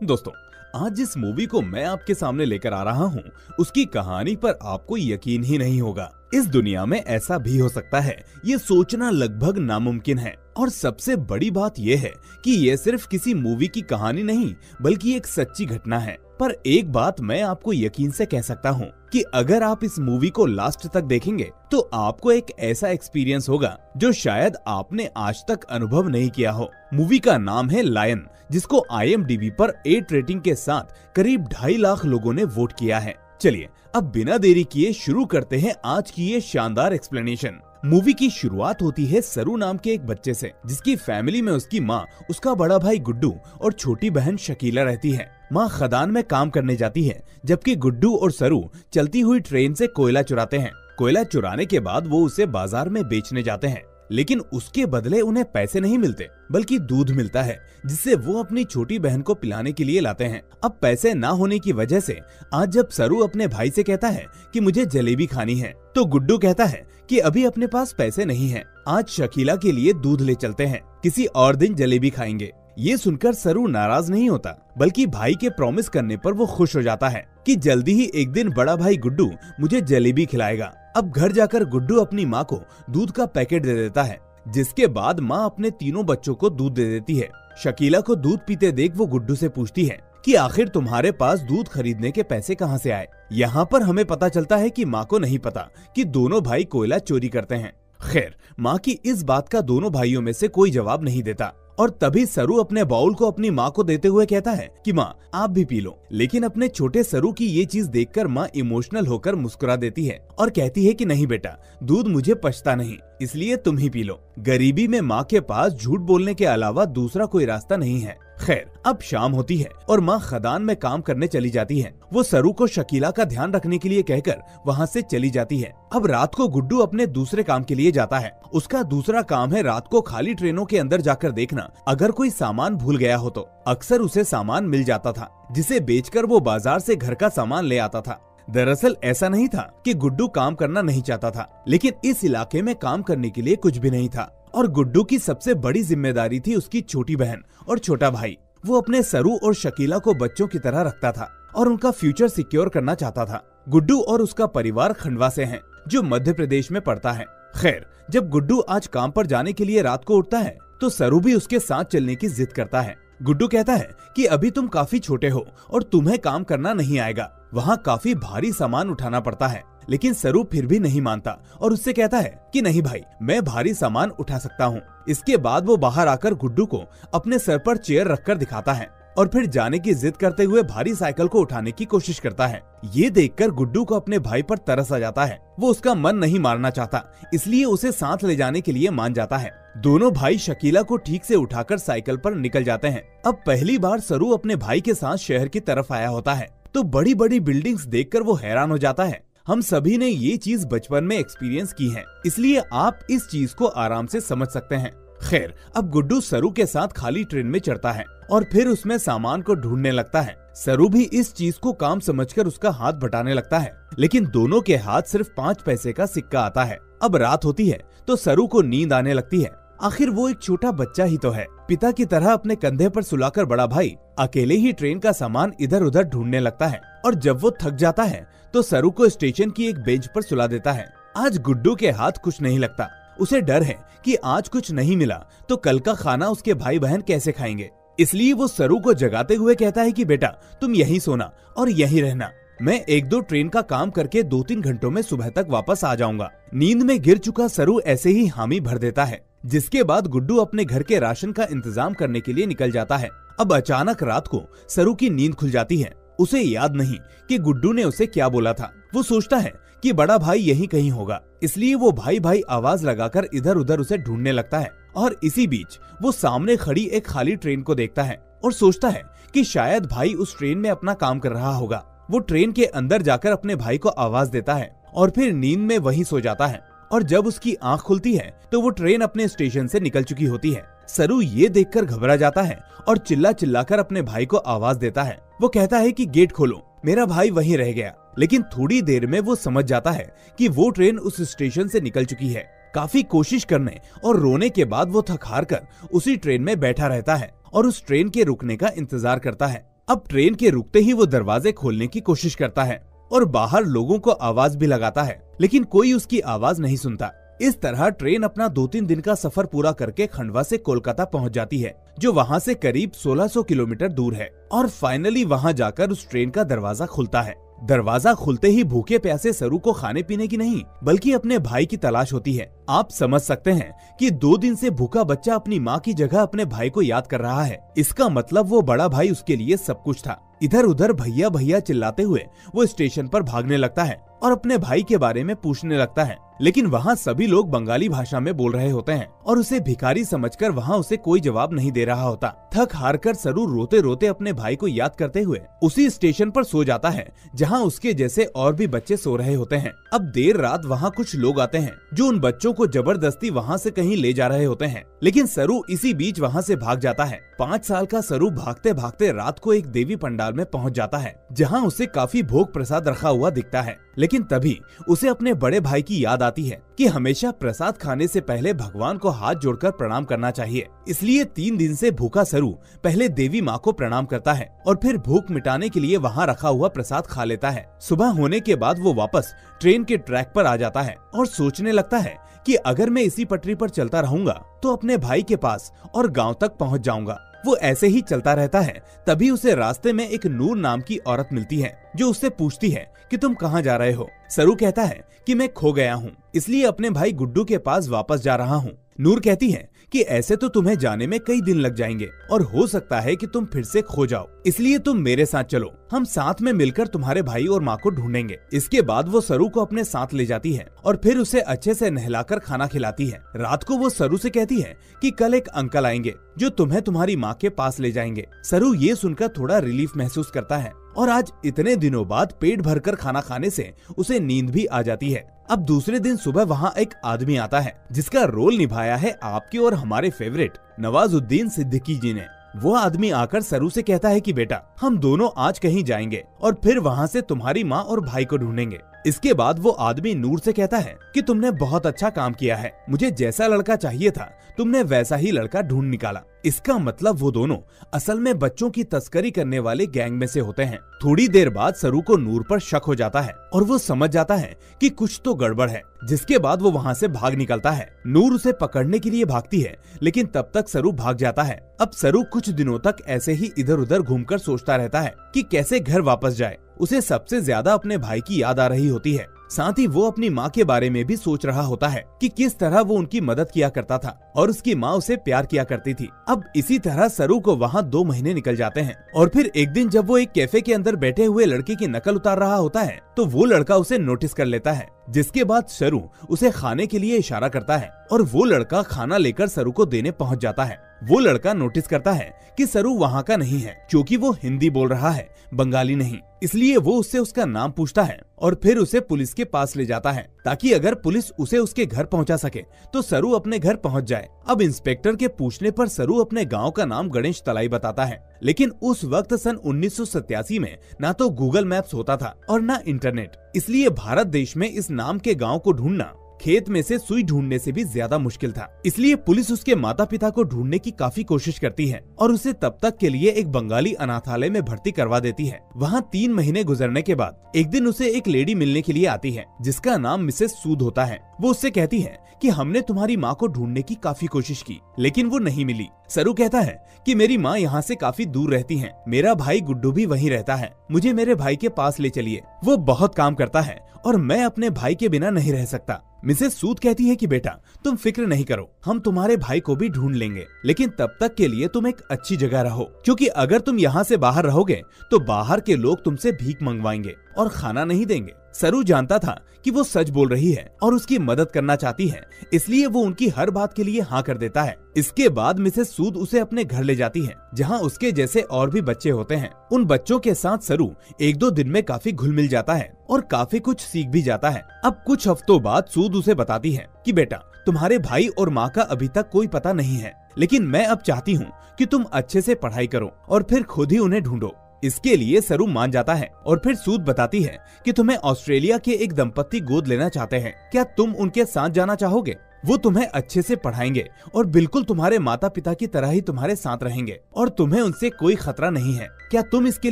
दोस्तों, आज जिस मूवी को मैं आपके सामने लेकर आ रहा हूँ उसकी कहानी पर आपको यकीन ही नहीं होगा। इस दुनिया में ऐसा भी हो सकता है, ये सोचना लगभग नामुमकिन है। और सबसे बड़ी बात यह है कि यह सिर्फ किसी मूवी की कहानी नहीं बल्कि एक सच्ची घटना है। पर एक बात मैं आपको यकीन से कह सकता हूँ कि अगर आप इस मूवी को लास्ट तक देखेंगे तो आपको एक ऐसा एक्सपीरियंस होगा जो शायद आपने आज तक अनुभव नहीं किया हो। मूवी का नाम है लायन, जिसको IMDb पर 8 रेटिंग के साथ करीब 2.5 लाख लोगों ने वोट किया है। चलिए अब बिना देरी किए शुरू करते हैं आज की ये शानदार एक्सप्लेनेशन। मूवी की शुरुआत होती है सरू नाम के एक बच्चे से, जिसकी फैमिली में उसकी माँ, उसका बड़ा भाई गुड्डू और छोटी बहन शकीला रहती है। माँ खदान में काम करने जाती है, जबकि गुड्डू और सरू चलती हुई ट्रेन से कोयला चुराते हैं। कोयला चुराने के बाद वो उसे बाजार में बेचने जाते हैं, लेकिन उसके बदले उन्हें पैसे नहीं मिलते बल्कि दूध मिलता है, जिससे वो अपनी छोटी बहन को पिलाने के लिए लाते हैं। अब पैसे ना होने की वजह से आज जब सरू अपने भाई से कहता है कि मुझे जलेबी खानी है, तो गुड्डू कहता है कि अभी अपने पास पैसे नहीं है, आज शकीला के लिए दूध ले चलते हैं, किसी और दिन जलेबी खाएंगे। ये सुनकर सरू नाराज नहीं होता बल्कि भाई के प्रॉमिस करने पर वो खुश हो जाता है कि जल्दी ही एक दिन बड़ा भाई गुड्डू मुझे जलेबी खिलाएगा। अब घर जाकर गुड्डू अपनी माँ को दूध का पैकेट दे देता है, जिसके बाद माँ अपने तीनों बच्चों को दूध दे देती है। शकीला को दूध पीते देख वो गुड्डू से पूछती है कि आखिर तुम्हारे पास दूध खरीदने के पैसे कहाँ से आए। यहाँ पर हमें पता चलता है कि माँ को नहीं पता कि दोनों भाई कोयला चोरी करते हैं। खैर, माँ की इस बात का दोनों भाइयों में से कोई जवाब नहीं देता और तभी सरू अपने बाउल को अपनी माँ को देते हुए कहता है कि माँ आप भी पी लो। लेकिन अपने छोटे सरू की ये चीज देखकर माँ इमोशनल होकर मुस्कुरा देती है और कहती है कि नहीं बेटा, दूध मुझे पचता नहीं, इसलिए तुम ही पी लो। गरीबी में माँ के पास झूठ बोलने के अलावा दूसरा कोई रास्ता नहीं है। खैर, अब शाम होती है और माँ खदान में काम करने चली जाती है। वो सरू को शकीला का ध्यान रखने के लिए कहकर वहाँ से चली जाती है। अब रात को गुड्डू अपने दूसरे काम के लिए जाता है। उसका दूसरा काम है रात को खाली ट्रेनों के अंदर जाकर देखना, अगर कोई सामान भूल गया हो तो। अक्सर उसे सामान मिल जाता था, जिसे बेचकर वो बाजार से घर का सामान ले आता था। दरअसल ऐसा नहीं था कि गुड्डू काम करना नहीं चाहता था, लेकिन इस इलाके में काम करने के लिए कुछ भी नहीं था और गुड्डू की सबसे बड़ी जिम्मेदारी थी उसकी छोटी बहन और छोटा भाई। वो अपने सरू और शकीला को बच्चों की तरह रखता था और उनका फ्यूचर सिक्योर करना चाहता था। गुड्डू और उसका परिवार खंडवा से है, जो मध्य प्रदेश में पड़ता है। खैर, जब गुड्डू आज काम पर जाने के लिए रात को उठता है तो सरू भी उसके साथ चलने की जिद करता है। गुड्डू कहता है कि अभी तुम काफी छोटे हो और तुम्हें काम करना नहीं आएगा, वहाँ काफी भारी सामान उठाना पड़ता है। लेकिन सरू फिर भी नहीं मानता और उससे कहता है कि नहीं भाई, मैं भारी सामान उठा सकता हूँ। इसके बाद वो बाहर आकर गुड्डू को अपने सर पर चेयर रखकर दिखाता है और फिर जाने की जिद करते हुए भारी साइकिल को उठाने की कोशिश करता है। ये देखकर गुड्डू को अपने भाई पर तरस आ जाता है। वो उसका मन नहीं मारना चाहता, इसलिए उसे साथ ले जाने के लिए मान जाता है। दोनों भाई शकीला को ठीक से उठाकर साइकिल पर निकल जाते हैं। अब पहली बार सरू अपने भाई के साथ शहर की तरफ आया होता है तो बड़ी बड़ी बिल्डिंग्स देखकर वो हैरान हो जाता है। हम सभी ने ये चीज बचपन में एक्सपीरियंस की है, इसलिए आप इस चीज को आराम से समझ सकते हैं। खैर, अब गुड्डू सरू के साथ खाली ट्रेन में चढ़ता है और फिर उसमें सामान को ढूंढने लगता है। सरू भी इस चीज को काम समझकर उसका हाथ बटाने लगता है, लेकिन दोनों के हाथ सिर्फ 5 पैसे का सिक्का आता है। अब रात होती है तो सरू को नींद आने लगती है। आखिर वो एक छोटा बच्चा ही तो है। पिता की तरह अपने कंधे पर सुलाकर बड़ा भाई अकेले ही ट्रेन का सामान इधर उधर ढूंढने लगता है और जब वो थक जाता है तो सरू को स्टेशन की एक बेंच पर सुला देता है। आज गुड्डू के हाथ कुछ नहीं लगता। उसे डर है कि आज कुछ नहीं मिला तो कल का खाना उसके भाई बहन कैसे खाएंगे। इसलिए वो सरू को जगाते हुए कहता है कि बेटा, तुम यहीं सोना और यहीं रहना, मैं 1-2 ट्रेन का काम करके 2-3 घंटों में सुबह तक वापस आ जाऊंगा। नींद में गिर चुका सरू ऐसे ही हामी भर देता है, जिसके बाद गुड्डू अपने घर के राशन का इंतजाम करने के लिए निकल जाता है। अब अचानक रात को सरू की नींद खुल जाती है। उसे याद नहीं कि गुड्डू ने उसे क्या बोला था। वो सोचता है कि बड़ा भाई यहीं कहीं होगा, इसलिए वो भाई भाई आवाज लगाकर इधर उधर उसे ढूंढने लगता है। और इसी बीच वो सामने खड़ी एक खाली ट्रेन को देखता है और सोचता है कि शायद भाई उस ट्रेन में अपना काम कर रहा होगा। वो ट्रेन के अंदर जाकर अपने भाई को आवाज देता है और फिर नींद में वहीं सो जाता है। और जब उसकी आंख खुलती है तो वो ट्रेन अपने स्टेशन से निकल चुकी होती है। सरू ये देखकर घबरा जाता है और चिल्ला चिल्लाकर अपने भाई को आवाज देता है। वो कहता है कि गेट खोलो, मेरा भाई वहीं रह गया। लेकिन थोड़ी देर में वो समझ जाता है कि वो ट्रेन उस स्टेशन से निकल चुकी है। काफी कोशिश करने और रोने के बाद वो थक हार कर उसी ट्रेन में बैठा रहता है और उस ट्रेन के रुकने का इंतजार करता है। अब ट्रेन के रुकते ही वो दरवाजे खोलने की कोशिश करता है और बाहर लोगों को आवाज भी लगाता है, लेकिन कोई उसकी आवाज नहीं सुनता। इस तरह ट्रेन अपना 2-3 दिन का सफर पूरा करके खंडवा से कोलकाता पहुंच जाती है, जो वहां से करीब 1600 किलोमीटर दूर है। और फाइनली वहां जाकर उस ट्रेन का दरवाजा खुलता है। दरवाजा खुलते ही भूखे प्यासे सरू को खाने पीने की नहीं बल्कि अपने भाई की तलाश होती है। आप समझ सकते हैं कि 2 दिन से भूखा बच्चा अपनी माँ की जगह अपने भाई को याद कर रहा है। इसका मतलब वो बड़ा भाई उसके लिए सब कुछ था। इधर उधर भैया भैया चिल्लाते हुए वो स्टेशन पर भागने लगता है और अपने भाई के बारे में पूछने लगता है, लेकिन वहाँ सभी लोग बंगाली भाषा में बोल रहे होते हैं और उसे भिखारी समझकर वहाँ उसे कोई जवाब नहीं दे रहा होता। थक हार कर सरू रोते रोते अपने भाई को याद करते हुए उसी स्टेशन पर सो जाता है जहाँ उसके जैसे और भी बच्चे सो रहे होते हैं। अब देर रात वहाँ कुछ लोग आते हैं जो उन बच्चों को जबरदस्ती वहाँ से कहीं ले जा रहे होते हैं, लेकिन सरू इसी बीच वहाँ से भाग जाता है। 5 साल का सरू भागते भागते रात को एक देवी पंडाल में पहुँच जाता है जहाँ उसे काफी भोग प्रसाद रखा हुआ दिखता है, लेकिन तभी उसे अपने बड़े भाई की याद आती है कि हमेशा प्रसाद खाने से पहले भगवान को हाथ जोड़कर प्रणाम करना चाहिए। इसलिए 3 दिन से भूखा सरू पहले देवी माँ को प्रणाम करता है और फिर भूख मिटाने के लिए वहाँ रखा हुआ प्रसाद खा लेता है। सुबह होने के बाद वो वापस ट्रेन के ट्रैक पर आ जाता है और सोचने लगता है कि अगर मैं इसी पटरी पर चलता रहूंगा तो अपने भाई के पास और गाँव तक पहुँच जाऊंगा। वो ऐसे ही चलता रहता है। तभी उसे रास्ते में एक नूर नाम की औरत मिलती है जो उससे पूछती है कि तुम कहाँ जा रहे हो। सरू कहता है कि मैं खो गया हूँ, इसलिए अपने भाई गुड्डू के पास वापस जा रहा हूँ। नूर कहती है कि ऐसे तो तुम्हें जाने में कई दिन लग जाएंगे और हो सकता है कि तुम फिर से खो जाओ, इसलिए तुम मेरे साथ चलो, हम साथ में मिलकर तुम्हारे भाई और माँ को ढूंढेंगे। इसके बाद वो सरू को अपने साथ ले जाती है और फिर उसे अच्छे से नहलाकर खाना खिलाती है। रात को वो सरू से कहती है कि कल एक अंकल आएंगे जो तुम्हें तुम्हारी माँ के पास ले जाएंगे। सरू ये सुनकर थोड़ा रिलीफ महसूस करता है और आज इतने दिनों बाद पेट भरकर खाना खाने से उसे नींद भी आ जाती है। अब दूसरे दिन सुबह वहाँ एक आदमी आता है जिसका रोल निभाया है आपके और हमारे फेवरेट नवाजुद्दीन सिद्दीकी जी ने। वो आदमी आकर सरू से कहता है कि बेटा हम दोनों आज कहीं जाएंगे और फिर वहाँ से तुम्हारी माँ और भाई को ढूंढेंगे। इसके बाद वो आदमी नूर से कहता है कि तुमने बहुत अच्छा काम किया है, मुझे जैसा लड़का चाहिए था तुमने वैसा ही लड़का ढूंढ निकाला। इसका मतलब वो दोनों असल में बच्चों की तस्करी करने वाले गैंग में से होते हैं। थोड़ी देर बाद सरू को नूर पर शक हो जाता है और वो समझ जाता है कि कुछ तो गड़बड़ है, जिसके बाद वो वहाँ से भाग निकलता है। नूर उसे पकड़ने के लिए भागती है, लेकिन तब तक सरू भाग जाता है। अब सरू कुछ दिनों तक ऐसे ही इधर उधर घूमकर सोचता रहता है कि कैसे घर वापस जाए। उसे सबसे ज्यादा अपने भाई की याद आ रही होती है। साथ ही वो अपनी माँ के बारे में भी सोच रहा होता है कि किस तरह वो उनकी मदद किया करता था और उसकी माँ उसे प्यार किया करती थी। अब इसी तरह सरू को वहाँ 2 महीने निकल जाते हैं और फिर एक दिन जब वो एक कैफे के अंदर बैठे हुए लड़के की नकल उतार रहा होता है तो वो लड़का उसे नोटिस कर लेता है, जिसके बाद सरू उसे खाने के लिए इशारा करता है और वो लड़का खाना लेकर सरू को देने पहुंच जाता है। वो लड़का नोटिस करता है कि सरू वहाँ का नहीं है क्योंकि वो हिंदी बोल रहा है, बंगाली नहीं। इसलिए वो उससे उसका नाम पूछता है और फिर उसे पुलिस के पास ले जाता है ताकि अगर पुलिस उसे उसके घर पहुंचा सके तो सरू अपने घर पहुंच जाए। अब इंस्पेक्टर के पूछने पर सरू अपने गांव का नाम गणेश तलाई बताता है, लेकिन उस वक्त सन 1987 में ना तो गूगल मैप्स होता था और ना इंटरनेट, इसलिए भारत देश में इस नाम के गांव को ढूंढना खेत में से सुई ढूंढने से भी ज्यादा मुश्किल था। इसलिए पुलिस उसके माता पिता को ढूंढने की काफी कोशिश करती है और उसे तब तक के लिए एक बंगाली अनाथालय में भर्ती करवा देती है। वहाँ 3 महीने गुजरने के बाद एक दिन उसे एक लेडी मिलने के लिए आती है जिसका नाम मिसेस सूद होता है। वो उससे कहती है कि हमने तुम्हारी माँ को ढूंढने की काफी कोशिश की लेकिन वो नहीं मिली। सरू कहता है कि मेरी माँ यहाँ से काफी दूर रहती हैं, मेरा भाई गुड्डू भी वहीं रहता है, मुझे मेरे भाई के पास ले चलिए, वो बहुत काम करता है और मैं अपने भाई के बिना नहीं रह सकता। मिसेस सूद कहती है कि बेटा तुम फिक्र नहीं करो, हम तुम्हारे भाई को भी ढूंढ लेंगे, लेकिन तब तक के लिए तुम एक अच्छी जगह रहो, क्योंकि अगर तुम यहाँ से बाहर रहोगे तो बाहर के लोग तुमसे भीख मंगवाएंगे और खाना नहीं देंगे। सरू जानता था कि वो सच बोल रही है और उसकी मदद करना चाहती है, इसलिए वो उनकी हर बात के लिए हाँ कर देता है। इसके बाद मिसेस सूद उसे अपने घर ले जाती है जहाँ उसके जैसे और भी बच्चे होते हैं। उन बच्चों के साथ सरू 1-2 दिन में काफी घुल मिल जाता है और काफी कुछ सीख भी जाता है। अब कुछ हफ्तों बाद सूद उसे बताती है कि बेटा तुम्हारे भाई और माँ का अभी तक कोई पता नहीं है, लेकिन मैं अब चाहती हूँ कि तुम अच्छे से पढ़ाई करो और फिर खुद ही उन्हें ढूंढो। इसके लिए सरू मान जाता है और फिर सूद बताती है कि तुम्हें ऑस्ट्रेलिया के एक दंपत्ति गोद लेना चाहते हैं, क्या तुम उनके साथ जाना चाहोगे? वो तुम्हें अच्छे से पढ़ाएंगे और बिल्कुल तुम्हारे माता पिता की तरह ही तुम्हारे साथ रहेंगे और तुम्हें उनसे कोई खतरा नहीं है। क्या तुम इसके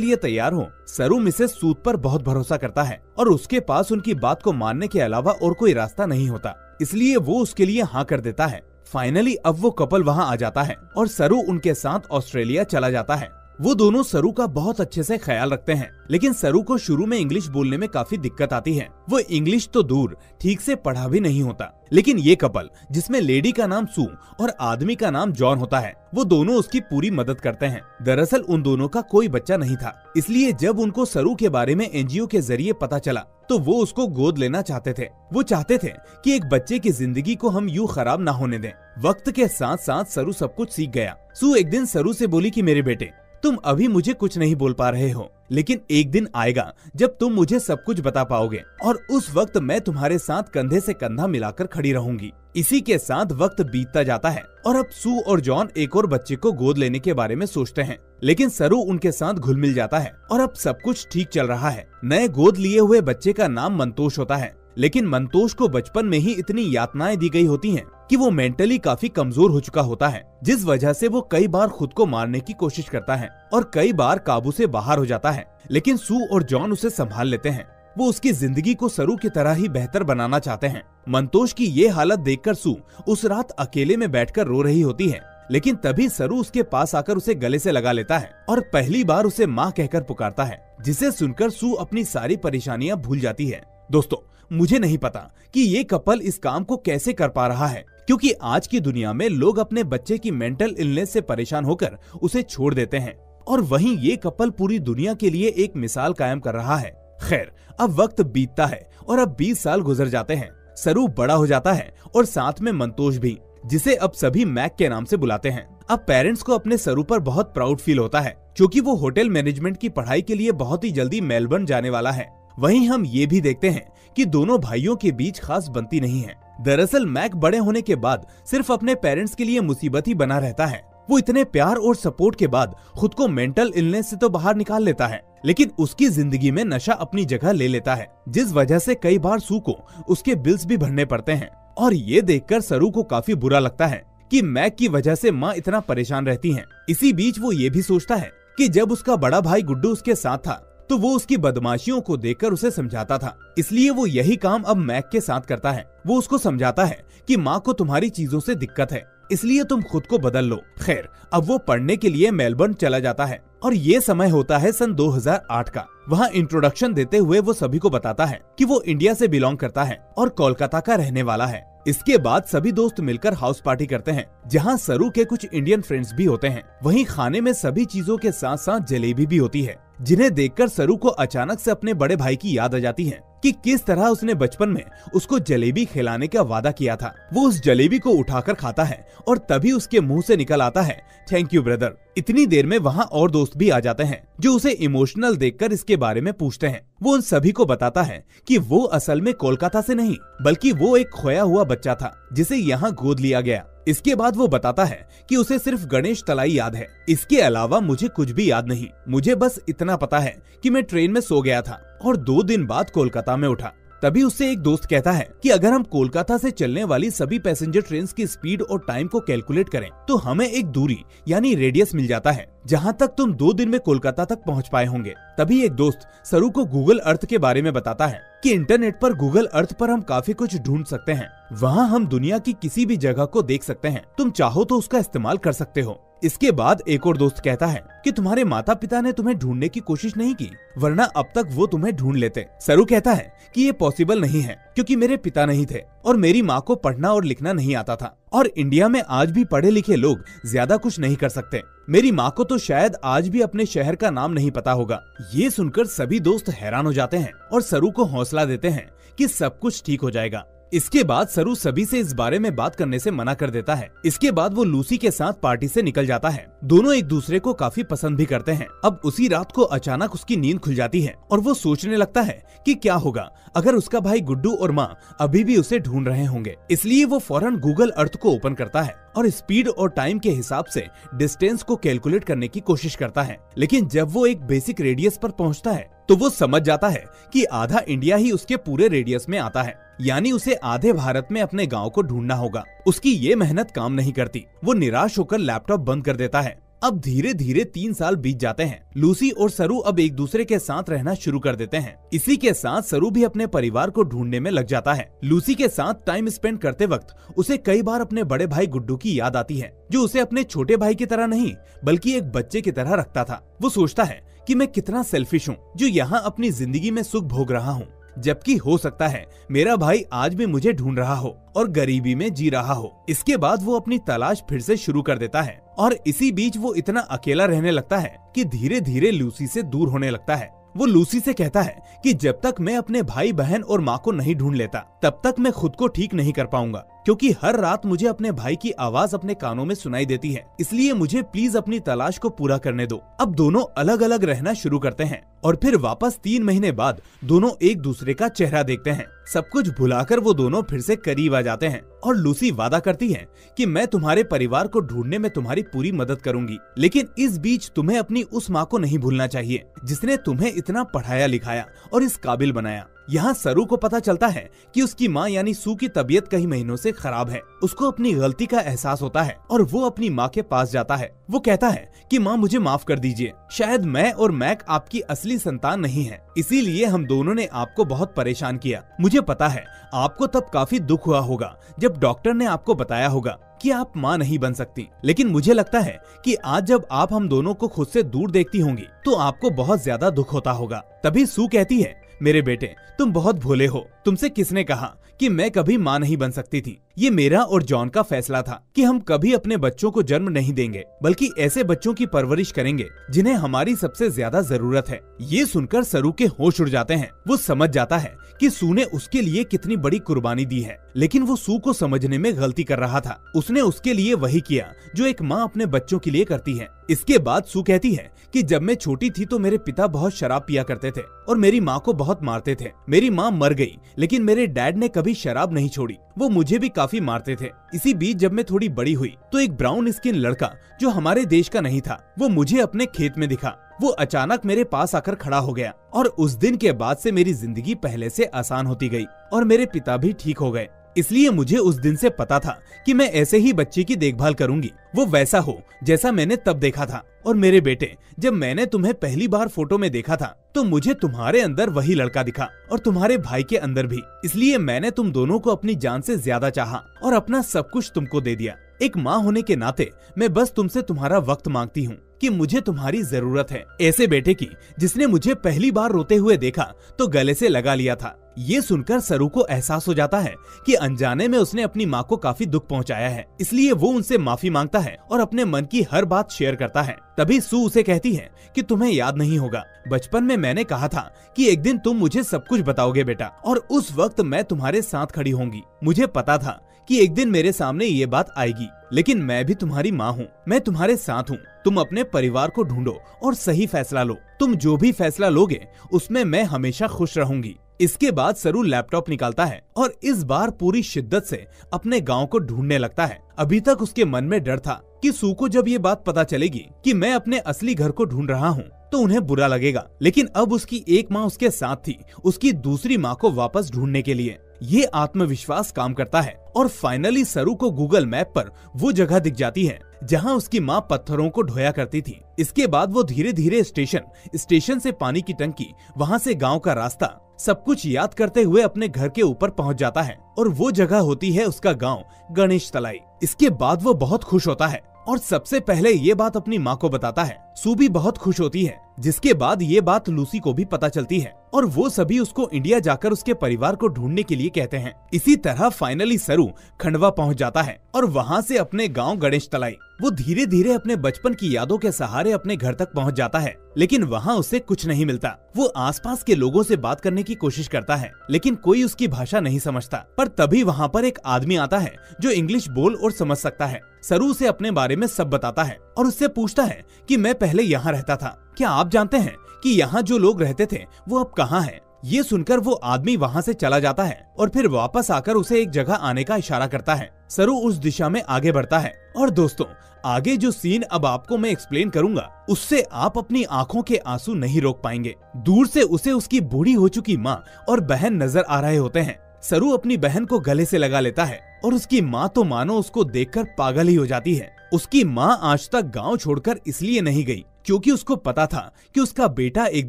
लिए तैयार हो? सरू मिसेस सूद पर बहुत भरोसा करता है और उसके पास उनकी बात को मानने के अलावा और कोई रास्ता नहीं होता, इसलिए वो उसके लिए हाँ कर देता है। फाइनली अब वो कपल वहाँ आ जाता है और सरू उनके साथ ऑस्ट्रेलिया चला जाता है। वो दोनों सरू का बहुत अच्छे से ख्याल रखते हैं, लेकिन सरू को शुरू में इंग्लिश बोलने में काफी दिक्कत आती है। वो इंग्लिश तो दूर ठीक से पढ़ा भी नहीं होता, लेकिन ये कपल जिसमें लेडी का नाम सू और आदमी का नाम जॉन होता है, वो दोनों उसकी पूरी मदद करते हैं। दरअसल उन दोनों का कोई बच्चा नहीं था, इसलिए जब उनको सरू के बारे में एनजीओ के जरिए पता चला तो वो उसको गोद लेना चाहते थे। वो चाहते थे कि एक बच्चे की जिंदगी को हम यूं खराब ना होने दें। वक्त के साथ साथ सरू सब कुछ सीख गया। सू एक दिन सरू से बोली कि मेरे बेटे, तुम अभी मुझे कुछ नहीं बोल पा रहे हो, लेकिन एक दिन आएगा जब तुम मुझे सब कुछ बता पाओगे और उस वक्त मैं तुम्हारे साथ कंधे से कंधा मिलाकर खड़ी रहूंगी। इसी के साथ वक्त बीतता जाता है और अब सू और जॉन एक और बच्चे को गोद लेने के बारे में सोचते हैं, लेकिन सरू उनके साथ घुल मिल जाता है और अब सब कुछ ठीक चल रहा है। नए गोद लिए हुए बच्चे का नाम मंतोष होता है, लेकिन मंतोष को बचपन में ही इतनी यातनाएं दी गई होती हैं कि वो मेंटली काफी कमजोर हो चुका होता है, जिस वजह से वो कई बार खुद को मारने की कोशिश करता है और कई बार काबू से बाहर हो जाता है। लेकिन सू और जॉन उसे संभाल लेते हैं। वो उसकी जिंदगी को सरू की तरह ही बेहतर बनाना चाहते हैं। मंतोष की ये हालत देखकर सू उस रात अकेले में बैठकर रो रही होती है, लेकिन तभी सरू उसके पास आकर उसे गले से लगा लेता है और पहली बार उसे माँ कहकर पुकारता है, जिसे सुनकर सू अपनी सारी परेशानियां भूल जाती है। दोस्तों, मुझे नहीं पता कि ये कपल इस काम को कैसे कर पा रहा है, क्योंकि आज की दुनिया में लोग अपने बच्चे की मेंटल इलनेस से परेशान होकर उसे छोड़ देते हैं और वहीं ये कपल पूरी दुनिया के लिए एक मिसाल कायम कर रहा है। खैर, अब वक्त बीतता है और अब 20 साल गुजर जाते हैं। सरू बड़ा हो जाता है और साथ में मंतोष भी, जिसे अब सभी मैक के नाम से बुलाते हैं। अब पेरेंट्स को अपने सरू पर बहुत प्राउड फील होता है, क्योंकि वो होटल मैनेजमेंट की पढ़ाई के लिए बहुत ही जल्दी मेलबर्न जाने वाला है। वहीं हम ये भी देखते हैं कि दोनों भाइयों के बीच खास बनती नहीं है। दरअसल मैक बड़े होने के बाद सिर्फ अपने पेरेंट्स के लिए मुसीबत ही बना रहता है। वो इतने प्यार और सपोर्ट के बाद खुद को मेंटल इलनेस से तो बाहर निकाल लेता है, लेकिन उसकी जिंदगी में नशा अपनी जगह ले लेता है, जिस वजह से कई बार सू को उसके बिल्स भी भरने पड़ते हैं। और ये देखकर सरू को काफी बुरा लगता है कि मैक की वजह से माँ इतना परेशान रहती है। इसी बीच वो ये भी सोचता है कि जब उसका बड़ा भाई गुड्डू उसके साथ था तो वो उसकी बदमाशियों को देखकर उसे समझाता था, इसलिए वो यही काम अब मैक के साथ करता है। वो उसको समझाता है कि माँ को तुम्हारी चीजों से दिक्कत है, इसलिए तुम खुद को बदल लो। खैर, अब वो पढ़ने के लिए मेलबर्न चला जाता है और ये समय होता है सन 2008 का। वहाँ इंट्रोडक्शन देते हुए वो सभी को बताता है कि वो इंडिया से बिलोंग करता है और कोलकाता का रहने वाला है। इसके बाद सभी दोस्त मिलकर हाउस पार्टी करते हैं, जहाँ सरू के कुछ इंडियन फ्रेंड्स भी होते हैं। वहीं खाने में सभी चीजों के साथ साथ जलेबी भी होती है, जिन्हें देखकर सरू को अचानक से अपने बड़े भाई की याद आ जाती है कि किस तरह उसने बचपन में उसको जलेबी खिलाने का वादा किया था। वो उस जलेबी को उठाकर खाता है और तभी उसके मुंह से निकल आता है, थैंक यू ब्रदर। इतनी देर में वहाँ और दोस्त भी आ जाते हैं, जो उसे इमोशनल देखकर इसके बारे में पूछते हैं। वो उन सभी को बताता है कि वो असल में कोलकाता से नहीं, बल्कि वो एक खोया हुआ बच्चा था जिसे यहाँ गोद लिया गया। इसके बाद वो बताता है कि उसे सिर्फ गणेश तलाई याद है, इसके अलावा मुझे कुछ भी याद नहीं। मुझे बस इतना पता है कि मैं ट्रेन में सो गया था और 2 दिन बाद कोलकाता में उठा। तभी उससे एक दोस्त कहता है कि अगर हम कोलकाता से चलने वाली सभी पैसेंजर ट्रेन की स्पीड और टाइम को कैलकुलेट करें तो हमें एक दूरी यानी रेडियस मिल जाता है, जहां तक तुम 2 दिन में कोलकाता तक पहुंच पाए होंगे। तभी एक दोस्त सरू को गूगल अर्थ के बारे में बताता है कि इंटरनेट पर गूगल अर्थ पर हम काफी कुछ ढूंढ सकते हैं। वहाँ हम दुनिया की किसी भी जगह को देख सकते हैं, तुम चाहो तो उसका इस्तेमाल कर सकते हो। इसके बाद एक और दोस्त कहता है कि तुम्हारे माता पिता ने तुम्हें ढूंढने की कोशिश नहीं की, वरना अब तक वो तुम्हें ढूंढ लेते। सरू कहता है कि ये पॉसिबल नहीं है, क्योंकि मेरे पिता नहीं थे और मेरी माँ को पढ़ना और लिखना नहीं आता था, और इंडिया में आज भी पढ़े लिखे लोग ज्यादा कुछ नहीं कर सकते। मेरी माँ को तो शायद आज भी अपने शहर का नाम नहीं पता होगा। ये सुनकर सभी दोस्त हैरान हो जाते हैं और सरू को हौसला देते हैं कि सब कुछ ठीक हो जाएगा। इसके बाद सरू सभी से इस बारे में बात करने से मना कर देता है। इसके बाद वो लूसी के साथ पार्टी से निकल जाता है। दोनों एक दूसरे को काफी पसंद भी करते हैं। अब उसी रात को अचानक उसकी नींद खुल जाती है और वो सोचने लगता है कि क्या होगा अगर उसका भाई गुड्डू और माँ अभी भी उसे ढूंढ रहे होंगे। इसलिए वो फौरन गूगल अर्थ को ओपन करता है और स्पीड और टाइम के हिसाब से डिस्टेंस को कैलकुलेट करने की कोशिश करता है। लेकिन जब वो एक बेसिक रेडियस पर पहुंचता है तो वो समझ जाता है कि आधा इंडिया ही उसके पूरे रेडियस में आता है, यानी उसे आधे भारत में अपने गांव को ढूंढना होगा। उसकी ये मेहनत काम नहीं करती। वो निराश होकर लैपटॉप बंद कर देता है। अब धीरे धीरे 3 साल बीत जाते हैं। लूसी और सरू अब एक दूसरे के साथ रहना शुरू कर देते हैं। इसी के साथ सरू भी अपने परिवार को ढूंढने में लग जाता है। लूसी के साथ टाइम स्पेंड करते वक्त उसे कई बार अपने बड़े भाई गुड्डू की याद आती है, जो उसे अपने छोटे भाई की तरह नहीं बल्कि एक बच्चे की तरह रखता था। वो सोचता है कि मैं कितना सेल्फिश हूँ जो यहाँ अपनी जिंदगी में सुख भोग रहा हूँ, जबकि हो सकता है मेरा भाई आज भी मुझे ढूंढ रहा हो और गरीबी में जी रहा हो। इसके बाद वो अपनी तलाश फिर से शुरू कर देता है और इसी बीच वो इतना अकेला रहने लगता है कि धीरे धीरे लूसी से दूर होने लगता है। वो लूसी से कहता है कि जब तक मैं अपने भाई बहन और माँ को नहीं ढूंढ लेता तब तक मैं खुद को ठीक नहीं कर पाऊंगा, क्योंकि हर रात मुझे अपने भाई की आवाज अपने कानों में सुनाई देती है। इसलिए मुझे प्लीज अपनी तलाश को पूरा करने दो। अब दोनों अलग अलग रहना शुरू करते हैं और फिर वापस 3 महीने बाद दोनों एक दूसरे का चेहरा देखते हैं। सब कुछ भुलाकर वो दोनों फिर से करीब आ जाते हैं और लूसी वादा करती है कि मैं तुम्हारे परिवार को ढूंढने में तुम्हारी पूरी मदद करूंगी, लेकिन इस बीच तुम्हें अपनी उस माँ को नहीं भूलना चाहिए जिसने तुम्हें इतना पढ़ाया लिखाया और इस काबिल बनाया। यहाँ सरू को पता चलता है कि उसकी माँ यानी सू की तबीयत कई महीनों से खराब है। उसको अपनी गलती का एहसास होता है और वो अपनी माँ के पास जाता है। वो कहता है कि माँ मुझे माफ कर दीजिए, शायद मैं और मैक आपकी असली संतान नहीं है, इसीलिए हम दोनों ने आपको बहुत परेशान किया। मुझे पता है आपको तब काफी दुख हुआ होगा जब डॉक्टर ने आपको बताया होगा कि आप माँ नहीं बन सकती, लेकिन मुझे लगता है कि आज जब आप हम दोनों को खुद से दूर देखती होंगी तो आपको बहुत ज्यादा दुख होता होगा। तभी सू कहती है, मेरे बेटे तुम बहुत भोले हो, तुमसे किसने कहा कि मैं कभी माँ नहीं बन सकती थी। ये मेरा और जॉन का फैसला था कि हम कभी अपने बच्चों को जन्म नहीं देंगे, बल्कि ऐसे बच्चों की परवरिश करेंगे जिन्हें हमारी सबसे ज्यादा जरूरत है। ये सुनकर सरू के होश उड़ जाते हैं। वो समझ जाता है कि सू ने उसके लिए कितनी बड़ी कुर्बानी दी है, लेकिन वो सू को समझने में गलती कर रहा था। उसने उसके लिए वही किया जो एक माँ अपने बच्चों के लिए करती है। इसके बाद सू कहती है कि जब मैं छोटी थी तो मेरे पिता बहुत शराब पिया करते थे और मेरी माँ को बहुत मारते थे। मेरी माँ मर गई, लेकिन मेरे डैड ने कभी शराब नहीं छोड़ी। वो मुझे भी काफी मारते थे। इसी बीच जब मैं थोड़ी बड़ी हुई तो एक ब्राउन स्किन लड़का जो हमारे देश का नहीं था, वो मुझे अपने खेत में दिखा। वो अचानक मेरे पास आकर खड़ा हो गया और उस दिन के बाद से मेरी जिंदगी पहले से आसान होती गई और मेरे पिता भी ठीक हो गए। इसलिए मुझे उस दिन से पता था कि मैं ऐसे ही बच्चे की देखभाल करूंगी, वो वैसा हो जैसा मैंने तब देखा था। और मेरे बेटे, जब मैंने तुम्हें पहली बार फोटो में देखा था तो मुझे तुम्हारे अंदर वही लड़का दिखा और तुम्हारे भाई के अंदर भी। इसलिए मैंने तुम दोनों को अपनी जान से ज्यादा चाहा और अपना सब कुछ तुमको दे दिया। एक माँ होने के नाते मैं बस तुमसे तुम्हारा वक्त मांगती हूँ कि मुझे तुम्हारी जरूरत है, ऐसे बेटे की जिसने मुझे पहली बार रोते हुए देखा तो गले से लगा लिया था। ये सुनकर सरू को एहसास हो जाता है कि अनजाने में उसने अपनी माँ को काफी दुख पहुंचाया है। इसलिए वो उनसे माफी मांगता है और अपने मन की हर बात शेयर करता है। तभी सू उसे कहती है कि तुम्हें याद नहीं होगा, बचपन में मैंने कहा था कि एक दिन तुम मुझे सब कुछ बताओगे बेटा, और उस वक्त मैं तुम्हारे साथ खड़ी होंगी। मुझे पता था कि एक दिन मेरे सामने ये बात आएगी, लेकिन मैं भी तुम्हारी माँ हूँ, मैं तुम्हारे साथ हूँ। तुम अपने परिवार को ढूंढो और सही फैसला लो। तुम जो भी फैसला लोगे उसमें मैं हमेशा खुश रहूंगी। इसके बाद सरू लैपटॉप निकालता है और इस बार पूरी शिद्दत से अपने गांव को ढूंढने लगता है। अभी तक उसके मन में डर था कि सू को जब ये बात पता चलेगी कि मैं अपने असली घर को ढूंढ रहा हूँ तो उन्हें बुरा लगेगा, लेकिन अब उसकी एक माँ उसके साथ थी उसकी दूसरी माँ को वापस ढूंढने के लिए। ये आत्मविश्वास काम करता है और फाइनली सरू को गूगल मैप पर वो जगह दिख जाती है जहाँ उसकी माँ पत्थरों को ढोया करती थी। इसके बाद वो धीरे धीरे स्टेशन से पानी की टंकी, वहाँ से गांव का रास्ता, सब कुछ याद करते हुए अपने घर के ऊपर पहुँच जाता है और वो जगह होती है उसका गांव गणेश तलाई। इसके बाद वो बहुत खुश होता है और सबसे पहले ये बात अपनी माँ को बताता है। सू भी बहुत खुश होती है, जिसके बाद ये बात लूसी को भी पता चलती है और वो सभी उसको इंडिया जाकर उसके परिवार को ढूंढने के लिए कहते हैं। इसी तरह फाइनली सरू खंडवा पहुंच जाता है और वहां से अपने गांव गणेश तलाई। वो धीरे धीरे अपने बचपन की यादों के सहारे अपने घर तक पहुंच जाता है, लेकिन वहां उसे कुछ नहीं मिलता। वो आसपास के लोगों से बात करने की कोशिश करता है, लेकिन कोई उसकी भाषा नहीं समझता। पर तभी वहां पर एक आदमी आता है जो इंग्लिश बोल और समझ सकता है। सरू उसे अपने बारे में सब बताता है और उससे पूछता है कि मैं पहले यहाँ रहता था, क्या आप जानते हैं कि यहाँ जो लोग रहते थे वो अब कहाँ हैं? ये सुनकर वो आदमी वहाँ से चला जाता है और फिर वापस आकर उसे एक जगह आने का इशारा करता है। सरू उस दिशा में आगे बढ़ता है और दोस्तों आगे जो सीन अब आपको मैं एक्सप्लेन करूंगा उससे आप अपनी आंखों के आंसू नहीं रोक पाएंगे। दूर से उसे उसकी बूढ़ी हो चुकी माँ और बहन नजर आ रहे होते हैं। सरू अपनी बहन को गले से लगा लेता है और उसकी माँ तो मानो उसको देखकर पागल ही हो जाती है। उसकी माँ आज तक गांव छोड़कर इसलिए नहीं गई क्योंकि उसको पता था कि उसका बेटा एक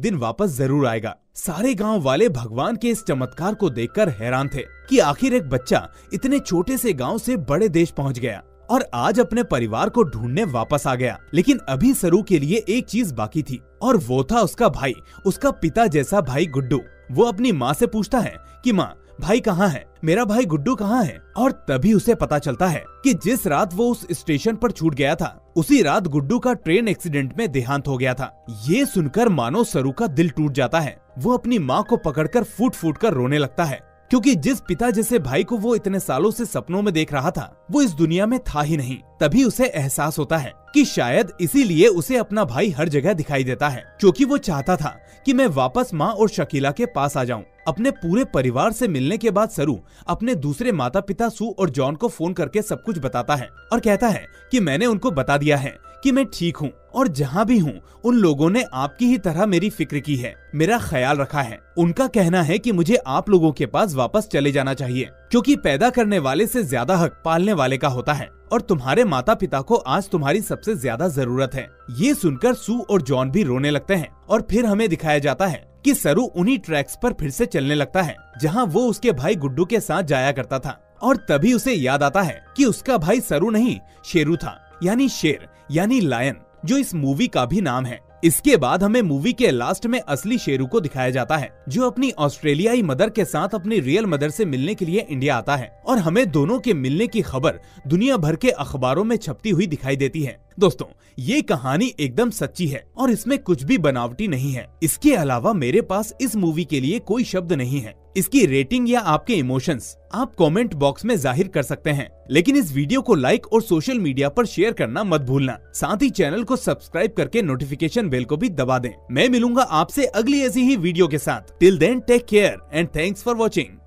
दिन वापस जरूर आएगा। सारे गांव वाले भगवान के इस चमत्कार को देखकर हैरान थे कि आखिर एक बच्चा इतने छोटे से गांव से बड़े देश पहुंच गया और आज अपने परिवार को ढूंढने वापस आ गया। लेकिन अभी सरू के लिए एक चीज बाकी थी और वो था उसका भाई, उसका पिता जैसा भाई गुड्डू। वो अपनी माँ से पूछता है कि माँ भाई कहाँ है, मेरा भाई गुड्डू कहाँ है। और तभी उसे पता चलता है कि जिस रात वो उस स्टेशन पर छूट गया था उसी रात गुड्डू का ट्रेन एक्सीडेंट में देहांत हो गया था। ये सुनकर मानो सरू का दिल टूट जाता है। वो अपनी माँ को पकड़कर फूट फूट कर रोने लगता है क्योंकि जिस पिता जैसे भाई को वो इतने सालों से सपनों में देख रहा था वो इस दुनिया में था ही नहीं। तभी उसे एहसास होता है कि शायद इसीलिए उसे अपना भाई हर जगह दिखाई देता है क्योंकि वो चाहता था कि मैं वापस माँ और शकीला के पास आ जाऊं। अपने पूरे परिवार से मिलने के बाद सरू अपने दूसरे माता पिता सू और जॉन को फोन करके सब कुछ बताता है और कहता है कि मैंने उनको बता दिया है कि मैं ठीक हूँ और जहाँ भी हूँ उन लोगों ने आपकी ही तरह मेरी फिक्र की है, मेरा ख्याल रखा है। उनका कहना है कि मुझे आप लोगों के पास वापस चले जाना चाहिए क्योंकि पैदा करने वाले से ज्यादा हक पालने वाले का होता है और तुम्हारे माता पिता को आज तुम्हारी सबसे ज्यादा जरूरत है। ये सुनकर सू और जॉन भी रोने लगते हैं और फिर हमें दिखाया जाता है कि सरू उन्हीं ट्रैक्स पर फिर से चलने लगता है जहाँ वो उसके भाई गुड्डू के साथ जाया करता था। और तभी उसे याद आता है कि उसका भाई सरू नहीं शेरू था, यानी शेर यानी लायन, जो इस मूवी का भी नाम है। इसके बाद हमें मूवी के लास्ट में असली शेरू को दिखाया जाता है जो अपनी ऑस्ट्रेलियाई मदर के साथ अपनी रियल मदर से मिलने के लिए इंडिया आता है और हमें दोनों के मिलने की खबर दुनिया भर के अखबारों में छपती हुई दिखाई देती है। दोस्तों ये कहानी एकदम सच्ची है और इसमें कुछ भी बनावटी नहीं है। इसके अलावा मेरे पास इस मूवी के लिए कोई शब्द नहीं है। इसकी रेटिंग या आपके इमोशंस आप कमेंट बॉक्स में जाहिर कर सकते हैं, लेकिन इस वीडियो को लाइक और सोशल मीडिया पर शेयर करना मत भूलना। साथ ही चैनल को सब्सक्राइब करके नोटिफिकेशन बेल को भी दबा दें। मैं मिलूंगा आपसे अगली ऐसी ही वीडियो के साथ। Till then take care and thanks for watching.